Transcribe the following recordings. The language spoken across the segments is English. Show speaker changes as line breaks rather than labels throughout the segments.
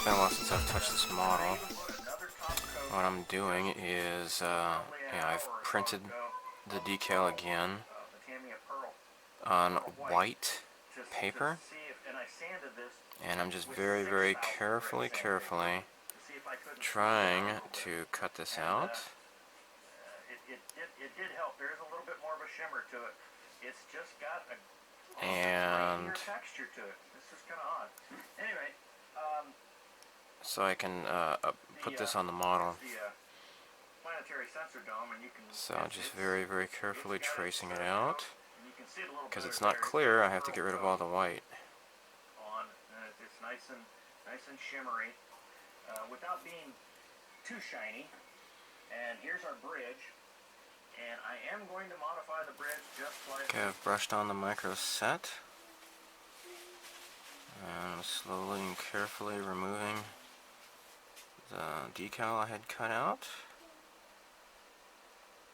been a while since I've touched this model. What I'm doing is, I've printed the decal again on white paper, and I'm just very carefully trying to cut this out.
It did help. There is a little bit more of a shimmer to it. It's just got a
And
texture to it. This is kind of odd. Anyway,
so I can put this on the model.
planetary sensor dome, and you can.
So just very carefully tracing it out. Because it's not clear, I have to get rid of all the white.
It's nice and shimmery, without being too shiny. And here's our bridge. And I am going to modify the bridge just like...
Okay, I've brushed on the micro set. And I'm slowly and carefully removing the decal I had cut out.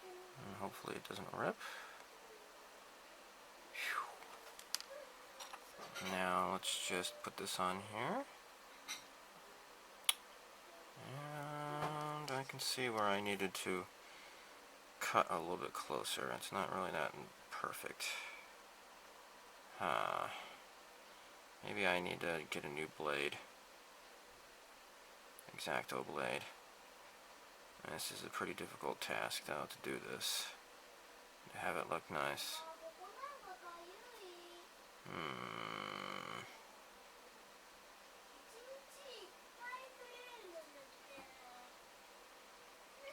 And hopefully it doesn't rip. Now let's just put this on here. And I can see where I needed to cut a little bit closer. It's not really that perfect. Maybe I need to get a new blade. X-Acto blade. This is a pretty difficult task though, to do this. To have it look nice.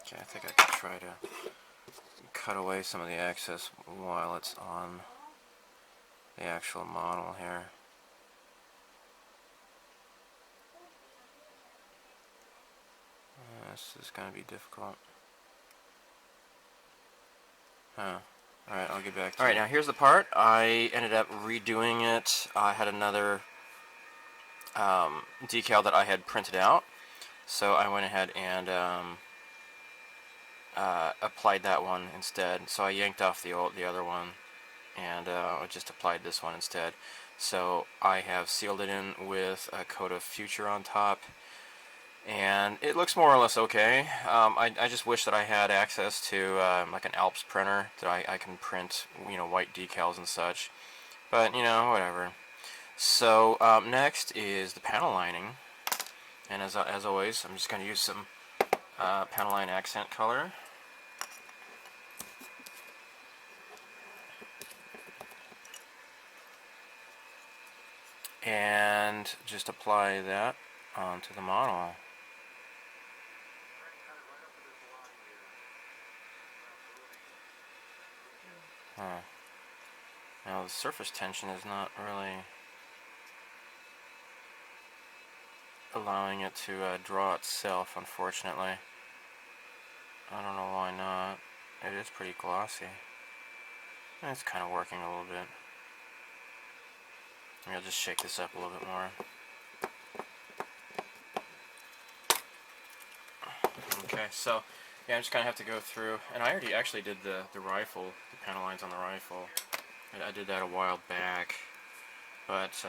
Okay, I think I could try to cut away some of the excess while it's on the actual model here. This is going to be difficult. Alright, I'll get back to you. Alright, now here's the part. I ended up redoing it. I had another decal that I had printed out, so I went ahead and applied that one instead. So I yanked off the other one and I just applied this one instead. So I have sealed it in with a coat of Future on top, and it looks more or less okay. I just wish that I had access to like an Alps printer that I can print, white decals and such, but whatever. So next is the panel lining, and as always, I'm just going to use some panel line accent color. And just apply that onto the model. Now the surface tension is not really allowing it to draw itself, unfortunately. I don't know why not. It is pretty glossy. It's kind of working a little bit. Maybe I'll just shake this up a little bit more. Okay, so yeah, I'm just gonna have to go through, and I already actually did the rifle, the panel lines on the rifle. I did that a while back, but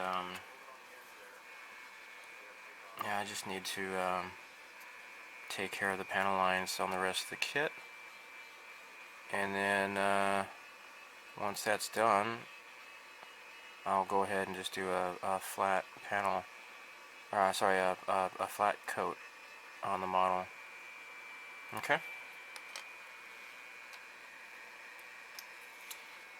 yeah, I just need to take care of the panel lines on the rest of the kit, and then once that's done, I'll go ahead and just do a flat panel, a flat coat on the model. Okay.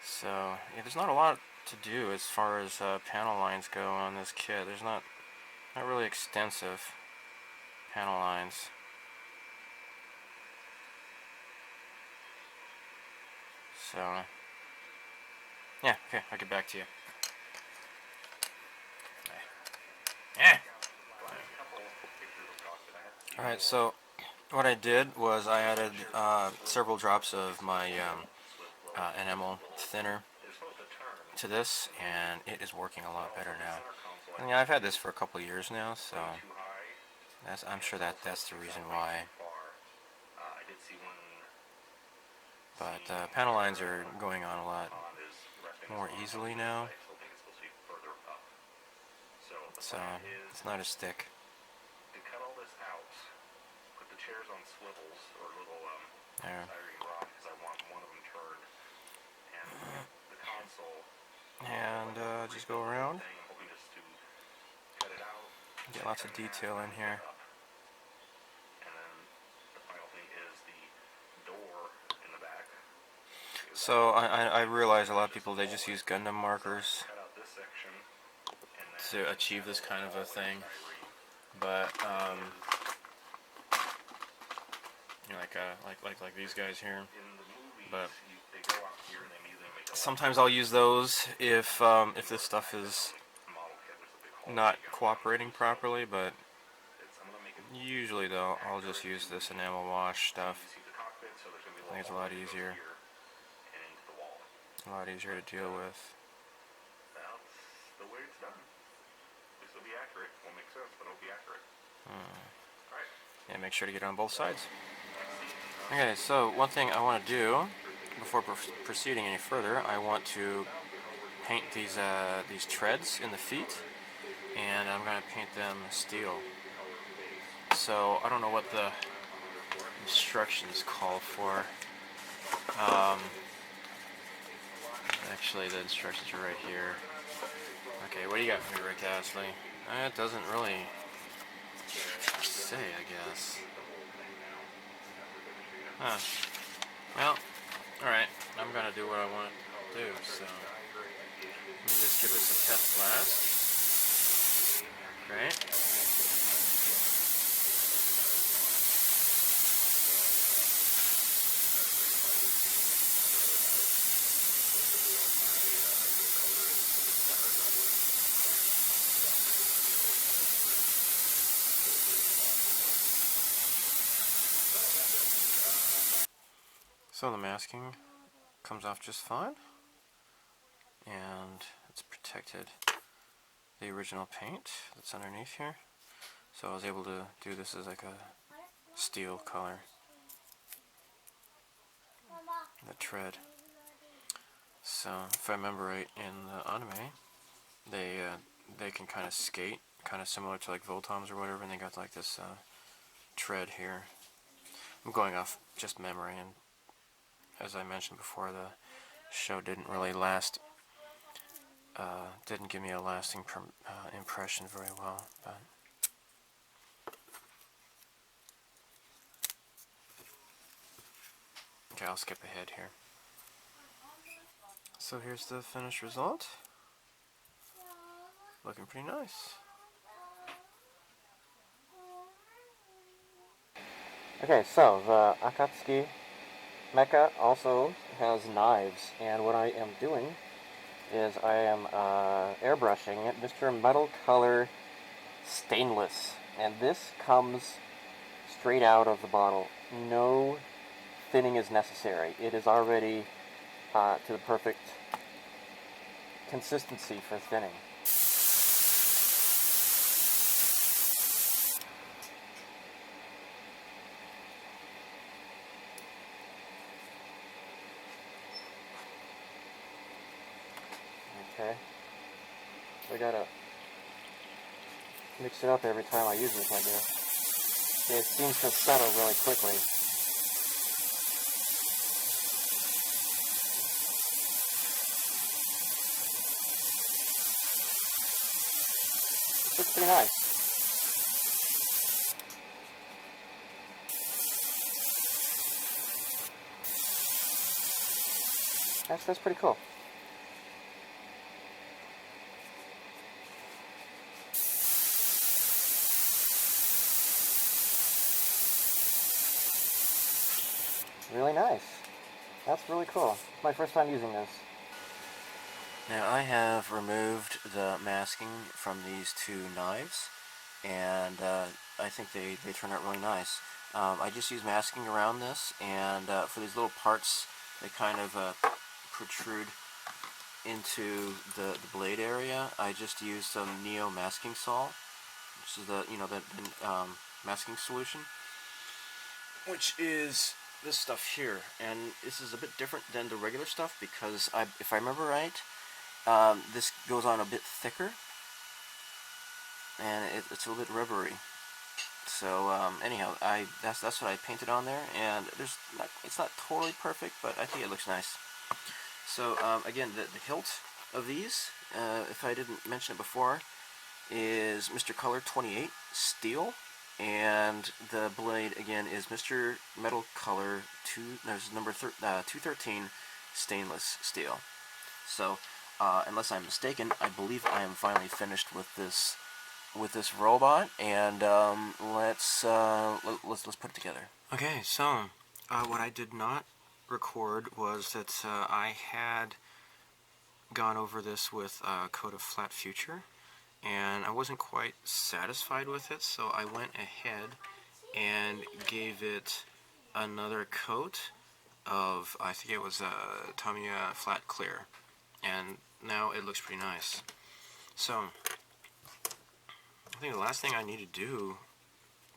So yeah, there's not a lot to do as far as panel lines go on this kit. There's not really extensive panel lines. So yeah, okay, I'll get back to you. Alright, so what I did was I added several drops of my enamel thinner to this, and it is working a lot better now. I mean, I've had this for a couple of years now, so I'm sure that's the reason why. But panel lines are going on a lot more easily now, so it's not as thick.
swivels or little
there.
styrene rod because I want one of them turned. And the console.
And just go around.
I'm hoping just to cut it out.
Get lots of detail in here.
And then the final thing is the door in the back.
So I realize a lot of people, they just use Gundam markers
Cut out this section
to achieve this kind of a thing, but you know, like these guys here. But sometimes I'll use those if this stuff is not cooperating properly, but usually though I'll just use this enamel wash stuff. I think it's a lot easier to deal with.
That's the way it's done. This will be accurate. Won't make sense, but it'll be accurate. Alright.
Yeah, make sure to get it on both sides. Okay, so one thing I want to do before proceeding any further, I want to paint these treads in the feet, and I'm going to paint them steel. So I don't know what the instructions call for. Actually, the instructions are right here. Okay, what do you got for me, Rick Astley? It doesn't really say, I guess. Huh. Well, alright. I'm gonna do what I want to do, so let me just give this a test blast. Right? So the masking comes off just fine, and it's protected the original paint that's underneath here. So I was able to do this as like a steel color, the tread. So if I remember right, in the anime, they can kind of skate, kind of similar to like Voltoms or whatever, and they got like this tread here. I'm going off just memory, and as I mentioned before, the show didn't really last, didn't give me a lasting impression very well. But okay, I'll skip ahead here. So here's the finished result. Looking pretty nice. Okay, so the Akatsuki mecha also has knives, and what I am doing is I am airbrushing Mr. Metal Color Stainless, and this comes straight out of the bottle. No thinning is necessary. It is already to the perfect consistency for thinning. Okay, so I gotta mix it up every time I use this, I guess. It seems to settle really quickly. Looks pretty nice. That's pretty cool. Really nice. That's really cool. It's my first time using this. Now I have removed the masking from these two knives, and I think they turn out really nice. I just use masking around this, and for these little parts, they kind of protrude into the blade area. I just use some Neo masking salt, which is the masking solution, which is this stuff here, and this is a bit different than the regular stuff because if I remember right, this goes on a bit thicker, and it's a little bit rubbery. So anyhow, that's what I painted on there, and it's not totally perfect, but I think it looks nice. So again, the hilt of these, if I didn't mention it before, is Mr. Color 28 steel, and the blade again is Mr. Metal Color 213 stainless steel. So unless I'm mistaken, I believe I am finally finished with this robot, and let's put it together. Okay, so what I did not record was that I had gone over this with a coat of Flat Future, and I wasn't quite satisfied with it, so I went ahead and gave it another coat of, I think it was Tamiya Flat Clear, and now it looks pretty nice. So I think the last thing I need to do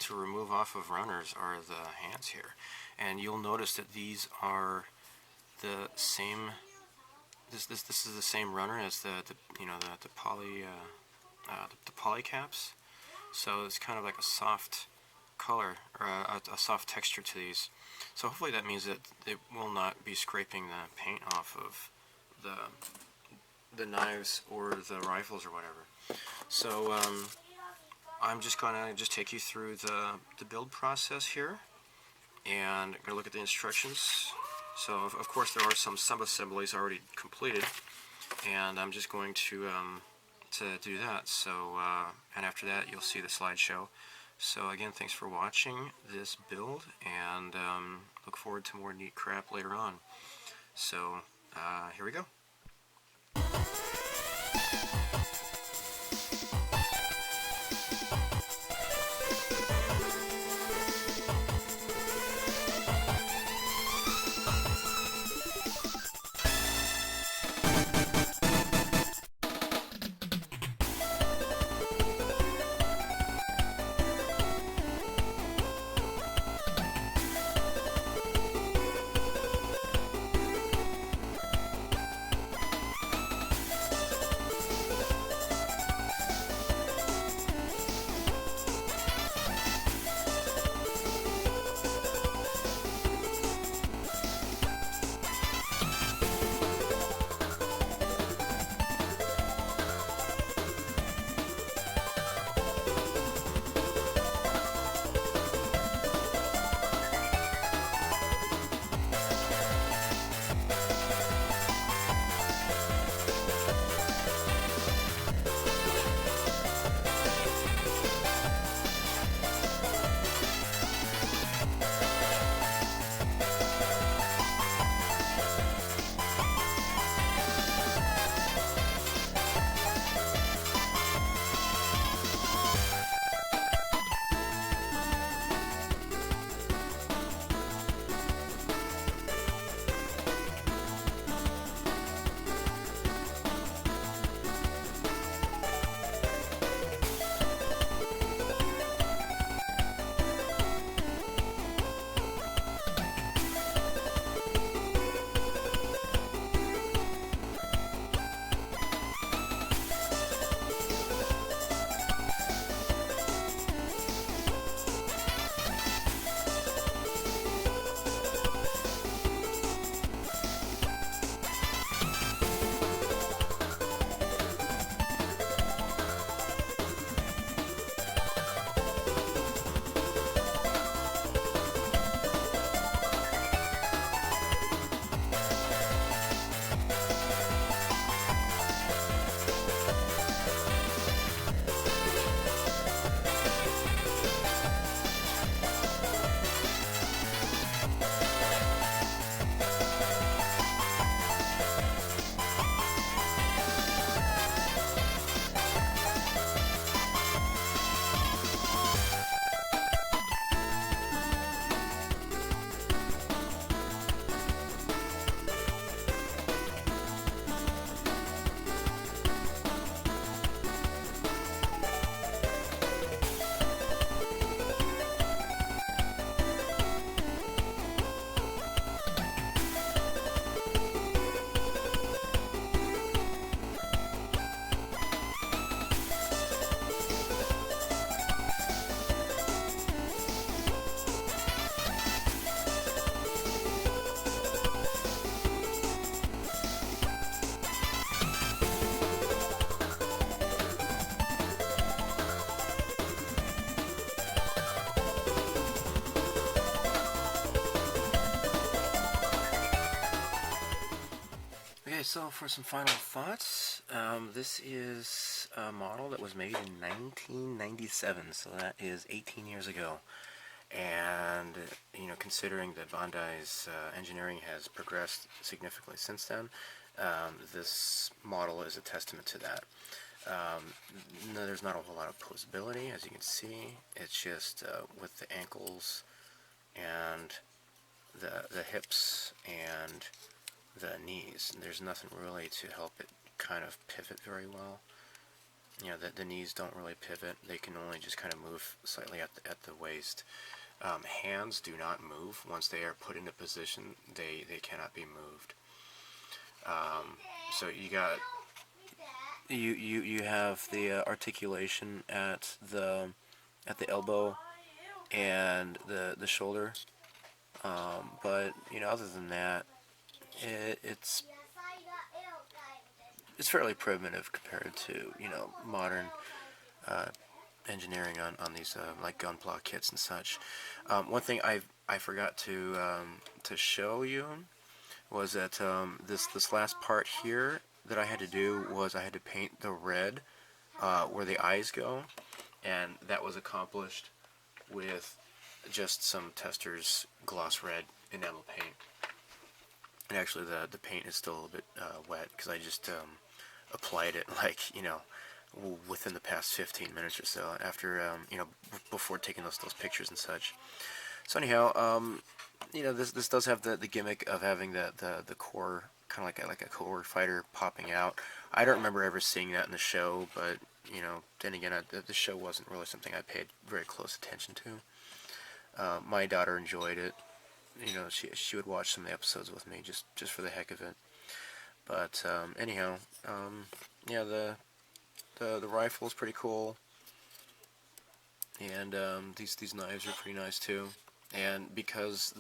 to remove off of runners are the hands here, and you'll notice that these are the same. This is the same runner as the poly caps. So it's kind of like a soft color, or a soft texture to these. So hopefully that means that it will not be scraping the paint off of the knives or the rifles or whatever. So I'm just gonna take you through the build process here, and I'm gonna look at the instructions. So of course there are some sub-assemblies already completed, and I'm just going to do that. So and after that you'll see the slideshow. So again, thanks for watching this build, and look forward to more neat crap later on. So here we go. so for some final thoughts, this is a model that was made in 1997, so that is 18 years ago. And, you know, considering that Bandai's engineering has progressed significantly since then, this model is a testament to that. No, there's not a whole lot of posability, as you can see. It's just with the ankles and the hips and the knees. There's nothing really to help it kind of pivot very well. You know, the knees don't really pivot. They can only just kind of move slightly at the waist. Hands do not move. Once they are put into position, they cannot be moved. So you have the articulation at the elbow and the shoulder, but you know, other than that, it's fairly primitive compared to, you know, modern engineering on these like gunpla kits and such. One thing I forgot to show you was that this last part here that I had to do was I had to paint the red where the eyes go, and that was accomplished with just some Tester's gloss red enamel paint. And actually the paint is still a little bit wet because I just applied it, like, you know, within the past 15 minutes or so after you know, before taking those pictures and such. So anyhow, you know, this does have the gimmick of having the core, kind of like a core fighter popping out. I don't remember ever seeing that in the show, but you know, then again, the show wasn't really something I paid very close attention to. My daughter enjoyed it. You know, she would watch some of the episodes with me just for the heck of it. But anyhow, yeah, the rifle is pretty cool, and these knives are pretty nice too. And because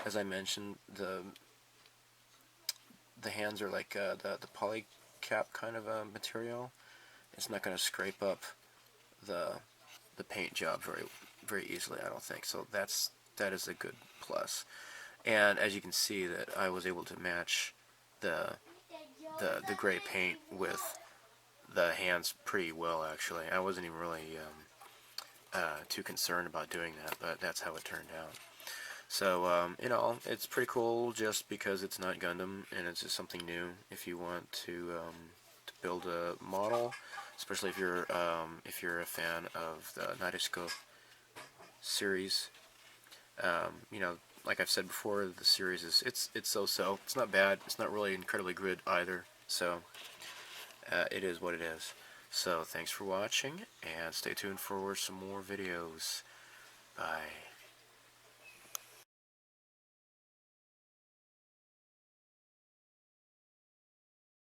as I mentioned, the hands are like the polycap kind of material, it's not going to scrape up the paint job very easily, I don't think. So that is a good plus. And as you can see, that I was able to match the gray paint with the hands pretty well, actually. I wasn't even really too concerned about doing that, but that's how it turned out. So, you know, it's pretty cool just because it's not Gundam, and it's just something new if you want to build a model, especially if you're a fan of the Nadesico series. You know, like I've said before, the series it's so-so. It's not bad. It's not really incredibly good either. So it is what it is. So thanks for watching, and stay tuned for some more videos. Bye.